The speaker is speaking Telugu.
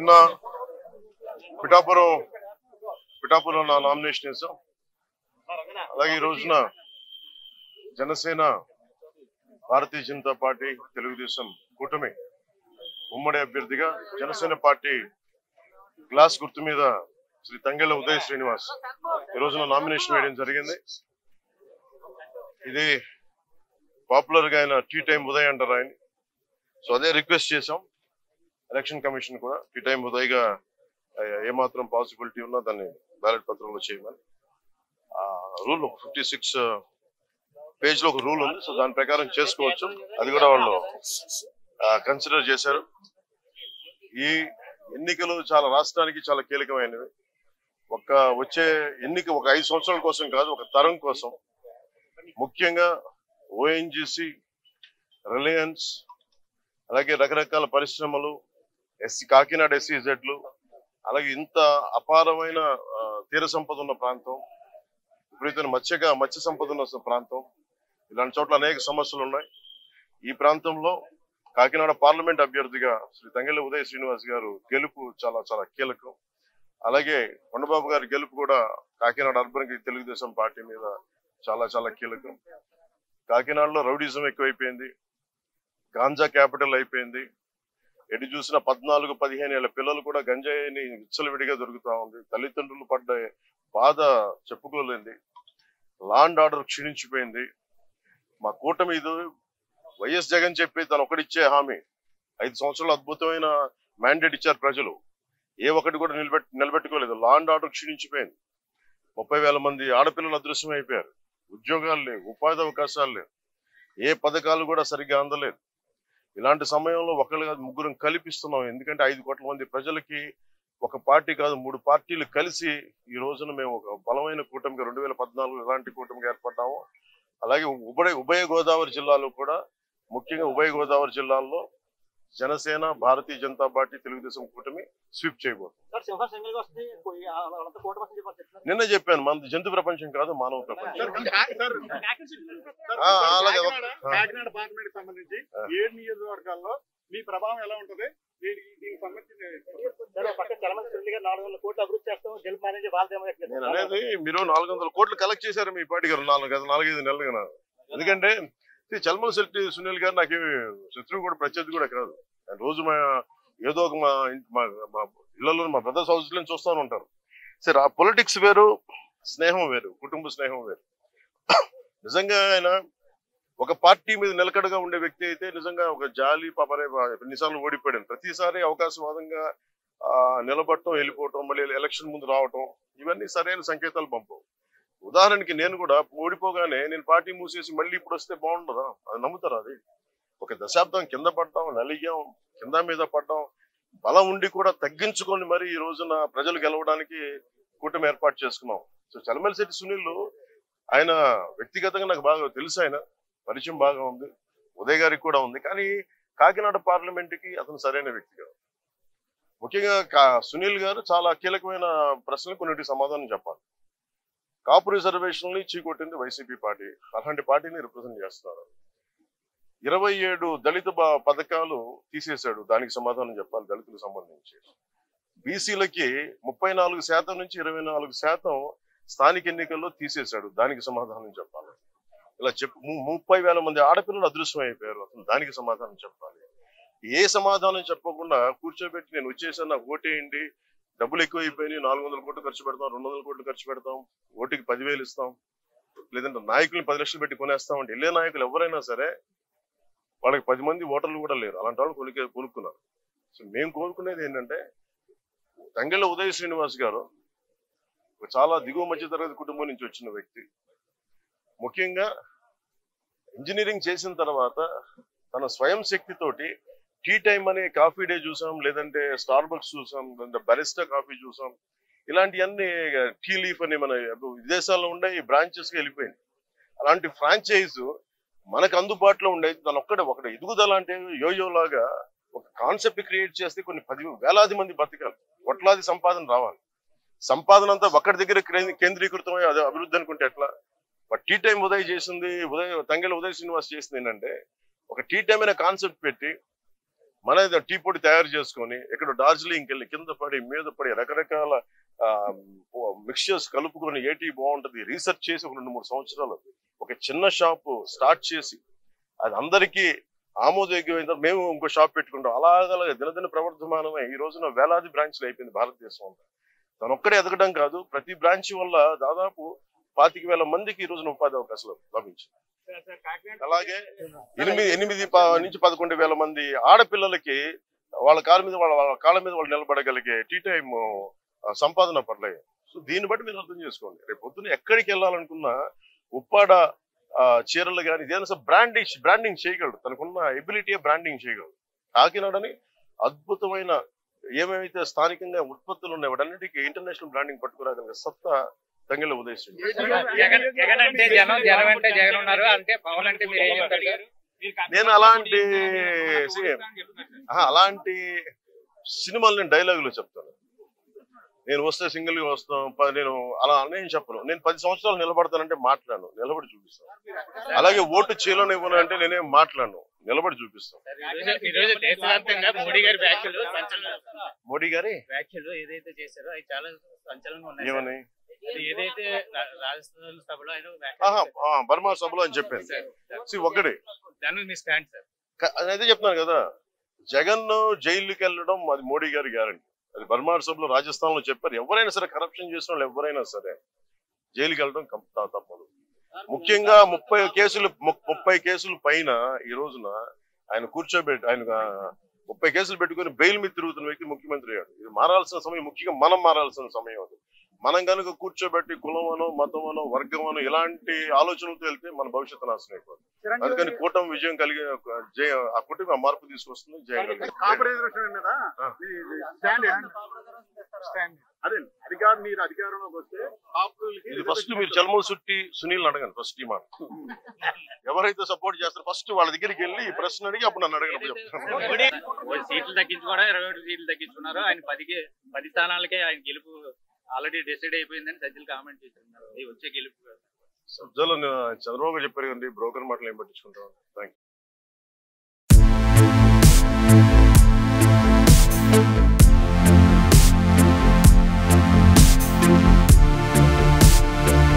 నిన్న పిఠాపురం నా నామినేషన్ వేసాం. అలాగే ఈ రోజున జనసేన, భారతీయ జనతా పార్టీ, తెలుగుదేశం కూటమి ఉమ్మడి అభ్యర్థిగా జనసేన పార్టీ గ్లాస్ గుర్తు మీద శ్రీ తంగెళ్ల ఉదయ్ శ్రీనివాస్ ఈ రోజున నామినేషన్ వేయడం జరిగింది. ఇది పాపులర్ గా ఆయన టీ టైం ఉదయ్ అంటారు ఆయన. సో అదే రిక్వెస్ట్ చేశాం ఎలక్షన్ కమిషన్ కూడా, టీ టైం ఉదయ్ గా ఏమాత్రం పాసిబిలిటీ ఉన్నా దాన్ని బ్యాలెట్ పత్రంలో చేయమని. రూల్ 56 పేజ్ లో ఒక రూల్ ఉంది. సో దాని ప్రకారం చేసుకోవచ్చు. అది కూడా వాళ్ళు కన్సిడర్ చేశారు. ఈ ఎన్నికలు చాలా రాష్ట్రానికి చాలా కీలకమైనవి. వచ్చే ఎన్నిక ఒక 5 సంవత్సరాల కోసం కాదు, ఒక తరం కోసం. ముఖ్యంగా ఓఎన్జీసీ, రిలయన్స్, అలాగే రకరకాల పరిశ్రమలు, కాకినాడ SEZలు, అలాగే ఇంత అపారమైన తీర సంపద ఉన్న ప్రాంతం, విపరీతమైన మత్స్య సంపద ఉన్న ప్రాంతం, ఇలాంటి చోట్ల అనేక సమస్యలు ఉన్నాయి. ఈ ప్రాంతంలో కాకినాడ పార్లమెంట్ అభ్యర్థిగా శ్రీ తంగెళ్ల ఉదయ్ శ్రీనివాస్ గారు గెలుపు చాలా చాలా కీలకం. అలాగే కొండబాబు గారి గెలుపు కూడా కాకినాడ అర్బన్ తెలుగుదేశం పార్టీ మీద చాలా చాలా కీలకం. కాకినాడలో రౌడీజం ఎక్కువైపోయింది, గాంజా క్యాపిటల్ అయిపోయింది. ఎటు చూసిన 14-15 ఏళ్ల పిల్లలు కూడా గంజాయిని విచ్చలవిడిగా దొరుకుతా ఉంది. తల్లిదండ్రులు పడ్డ బాధ చెప్పుకోలేంది. Law and order క్షీణించిపోయింది. మా కూటమి ఇది వైఎస్ జగన్ చెప్పి తను ఒకటిచ్చే హామీ, 5 సంవత్సరాలు అద్భుతమైన మ్యాండేట్ ఇచ్చారు ప్రజలు. ఏ ఒక్కటి కూడా నిలబెట్టుకోలేదు. Law and order క్షీణించిపోయింది. 30,000 మంది ఆడపిల్లలు అదృశ్యం అయిపోయారు. ఉద్యోగాలు లేవు, ఉపాధి అవకాశాలు లేవు, ఏ పథకాలు కూడా సరిగ్గా అందలేదు. ఇలాంటి సమయంలో ఒకళ్ళు కాదు, ముగ్గురం కల్పిస్తున్నాం. ఎందుకంటే 5 కోట్ల మంది ప్రజలకి ఒక పార్టీ కాదు, 3 పార్టీలు కలిసి ఈ రోజున మేము ఒక బలమైన కూటమిగా 2014 ఎలాంటి కూటమిగా ఏర్పడ్డాము. అలాగే ఉభయ గోదావరి జిల్లాలో కూడా, ముఖ్యంగా ఉభయ గోదావరి జిల్లాల్లో జనసేన, భారతీయ జనతా పార్టీ, తెలుగుదేశం కూటమి స్వీప్ చేయబోతుంది. నిన్న చెప్పాను, మన జంతు ప్రపంచం కాదు, మానవ ప్రపంచం. అలాగే కాకినాడ పార్లమెంట్ సంబంధించి 7 నియోజకవర్గాల్లో మీ ప్రభావం ఎలా ఉంటుంది? నేను అనేది, మీరు 400 కోట్లు కలెక్ట్ చేశారు మీ పార్టీ గారు 4-5 నెలలుగా. ఎందుకంటే చల్మల శెట్టి సునీల్ గారు నాకేమి శత్రువు కూడా, ప్రత్యర్థి కూడా కాదు. రోజు ఏదో ఒక మా ఇళ్లలో, మా బ్రదర్స్ హౌస్ లో చూస్తూనే ఉంటారు. సరే, ఆ పొలిటిక్స్ వేరు, స్నేహం వేరు, కుటుంబ స్నేహం వేరు. నిజంగా ఆయన ఒక పార్టీ మీద నిలకడగా ఉండే వ్యక్తి అయితే నిజంగా ఒక జాలి పాపనే ఎన్నిసార్లు ఓడిపోయాడు. ప్రతిసారి అవకాశవాదంగా నిలబడటం, వెళ్ళిపోవటం, మళ్ళీ ఎలక్షన్ ముందు రావటం, ఇవన్నీ సరైన సంకేతాలు పంపవు. ఉదాహరణకి నేను కూడా ఓడిపోగానే నేను పార్టీ మూసేసి మళ్ళీ ఇప్పుడు వస్తే బాగుండదా? అది నమ్ముతారా? అది ఒక దశాబ్దం కింద పడ్డాం, నలిగాం, కింద మీద పడ్డాం, బలం ఉండి కూడా తగ్గించుకొని మరి ఈ రోజున ప్రజలు గెలవడానికి కూటమి ఏర్పాటు చేసుకున్నాం. సో చలమల శెట్టి సునీల్ ఆయన వ్యక్తిగతంగా నాకు బాగా తెలుసు, ఆయన పరిచయం బాగా ఉంది, ఉదయ్ గారికి కూడా ఉంది. కానీ కాకినాడ పార్లమెంట్ కి అతను సరైన వ్యక్తి కాదు. ముఖ్యంగా సునీల్ గారు చాలా కీలకమైన ప్రశ్నలు కొన్నిటికి సమాధానం చెప్పాలి. కాపు రిజర్వేషన్లు చీకొట్టింది వైసీపీ పార్టీ. అలాంటి పార్టీని రిప్రజెంట్ చేస్తున్నారు. 27 దళిత పథకాలు తీసేశాడు, దానికి సమాధానం చెప్పాలి. దళితులకు సంబంధించి బీసీలకి 34% నుంచి 24% స్థానిక ఎన్నికల్లో తీసేశాడు, దానికి సమాధానం చెప్పాలి. ఇలా 30,000 మంది ఆడపిల్లలు అదృశ్యం అయిపోయారు, అసలు దానికి సమాధానం చెప్పాలి. ఏ సమాధానం చెప్పకుండా కూర్చోబెట్టి నేను వచ్చేసాను, నాకు ఓటేయండి, డబ్బులు ఎక్కువ అయిపోయినాయి, 400 కోట్లు ఖర్చు పెడతాం, 200 కోట్లు ఖర్చు పెడతాం, ఓటుకి 10,000 ఇస్తాం, లేదంటే నాయకుల్ని 10 లక్షలు పెట్టి కొనేస్తాం అంటే వెళ్ళే నాయకులు ఎవరైనా సరే వాళ్ళకి 10 మంది ఓటర్లు కూడా లేరు. అలాంటి వాళ్ళు కొనుక్కున్నారు. సో మేము కోరుకునేది ఏంటంటే, తంగెళ్ల ఉదయ్ శ్రీనివాస్ గారు చాలా దిగువ మధ్య తరగతి కుటుంబం నుంచి వచ్చిన వ్యక్తి. ముఖ్యంగా ఇంజనీరింగ్ చేసిన తర్వాత తన స్వయం శక్తితోటి టీ టైం అనే కాఫీ డే చూసాం, లేదంటే స్టార్ బక్స్ చూసాం, లేదంటే బరిస్టా కాఫీ చూసాం. ఇలాంటివన్నీ టీ లీఫ్ అని మన విదేశాల్లో ఉండే ఈ బ్రాంచెస్కి వెళ్ళిపోయింది. అలాంటి ఫ్రాంచైజ్ మనకు అందుబాటులో ఉండేది దాని ఒకటి ఎదుగుదల అంటే యోయో లాగా ఒక కాన్సెప్ట్ క్రియేట్ చేస్తే కొన్ని 10,000 మంది బతకాలి, కోట్లాది సంపాదన రావాలి. సంపాదన అంతా ఒక్కడి దగ్గర కేంద్రీకృతమై అదే అభివృద్ధి అనుకుంటే ఎట్లా? బట్ టీ టైం ఉదయ్ చేసింది, తంగెళ్ల ఉదయ్ శ్రీనివాస్ చేసింది ఏంటంటే, ఒక టీ టైం అనే కాన్సెప్ట్ పెట్టి మన టీ పొడి తయారు చేసుకొని ఇక్కడ డార్జిలింగ్కి వెళ్ళి కింద పడి మీద పడి రకరకాల మిక్స్చర్స్ కలుపుకొని ఏటీ బాగుంటది రీసెర్చ్ చేసి ఒక 2-3 సంవత్సరాలు ఒక చిన్న షాప్ స్టార్ట్ చేసి అది అందరికీ ఆమోదయోగ్యమైన తర్వాత మేము ఇంకో షాప్ పెట్టుకుంటాం. అలాగ దినదిన ప్రవర్ధమానమై ఈ రోజున వేలాది బ్రాంచ్లు అయిపోయింది భారతదేశం అంతా. దాని ఒక్కడే ఎదగడం కాదు, ప్రతి బ్రాంచ్ వల్ల దాదాపు 25,000 మందికి ఈ రోజున ఉపాధి అవకాశాలు లభించింది. అలాగే 8 నుంచి 11,000 మంది ఆడపిల్లలకి వాళ్ళ కాళ్ళ మీద వాళ్ళు నిలబడగలిగే టీ టైమ్ సంపాదన పడలేదు. సో దీన్ని బట్టి మీరు అర్థం చేసుకోండి, రేపు పొద్దున ఎక్కడికి వెళ్ళాలనుకున్నా ఉప్పాడ చీరలు కానీ ఇదేనా బ్రాండింగ్ చేయగలడు, తనకున్న ఎబిలిటీ బ్రాండింగ్ చేయగలడు. కాకినాడని అద్భుతమైన ఏమేమైతే స్థానికంగా ఉత్పత్తులు ఉన్నాయి వాటన్నిటికీ ఇంటర్నేషనల్ బ్రాండింగ్ పట్టుకురాగలిగే సత్తా తంగెళ్ళ ఉదయిస్తుంది. నేను అలాంటి సినిమాలు నేను డైలాగులు చెప్తాను. నేను వస్తే సింగిల్ గా వస్తాం, నేను అలా నేను చెప్పను. నేను 10 సంవత్సరాలు నిలబడతానంటే మాట్లాడను, నిలబడి చూపిస్తాను. అలాగే ఓటు చేయలోనే ఇవ్వను అంటే నేనేం మాట్లాడను, నిలబడి చూపిస్తాను. మోడీ గారి వ్యాఖ్యలు ఏదైతే చేశారో అవి చాలా సంచలనంగా ఉన్నాయి. ఏమని ఏదైతే రాజస్థాన్ సభలో బర్మా సభలో అని చెప్పాను ఒకటి దాని మీ స్టాండ్ సార్. అదే చెప్తున్నాను కదా, జగన్ జైలుకి వెళ్ళడం అది మోడీ గారి గ్యారంటీ. అది బర్మార్ సభలో రాజస్థాన్ లో చెప్పారు. ఎవరైనా సరే కరప్షన్ చేసిన వాళ్ళు ఎవరైనా సరే జైలుకి వెళ్ళడం తప్పదు. ముఖ్యంగా 30 కేసులు పైన ఈ రోజున ఆయన కూర్చోబెట్టి ఆయన 30 కేసులు పెట్టుకుని బెయిల్ మీద తిరుగుతున్న వ్యక్తి ముఖ్యమంత్రి అయ్యాడు. ఇది మారాల్సిన సమయం, ముఖ్యంగా మనం మారాల్సిన సమయం అది. మనం కనుక కూర్చోబెట్టి కులమనో మతమనో వర్గమనో ఇలాంటి ఆలోచనలతో వెళ్తే మన భవిష్యత్తు నాశనం అయిపోతుంది. అందుకని కూటమి విజయం కలిగి ఆ కూటమి మార్పు తీసుకొస్తుంది. జయం మీరు అధికారంలోకి వస్తే ఇది ఫస్ట్ మీరు చల్మల్ సుట్టి సునీల్ అడగండి. ఫస్ట్ ఈ మాట ఎవరైతే సపోర్ట్ చేస్తారో ఫస్ట్ వాళ్ళ దగ్గరికి వెళ్ళి ఈ ప్రశ్న అడిగి అప్పుడు నన్ను అడగండి. సీట్లు తగ్గించుకోవడం 21 సీట్లు తగ్గించుకున్నారు. ఆయన 10 స్థానాలకే ఆయన గెలుపు ఆల్రెడీ డిసైడ్ అయిపోయిందని సజ్జలు కామెంట్ చేస్తున్నారు. వచ్చే గెలుపు సజ్జలు చంద్రబాబు చెప్పారు కదండి, బ్రోకర్ మాటలు ఏం పట్టించుకుంటాం. Thank you.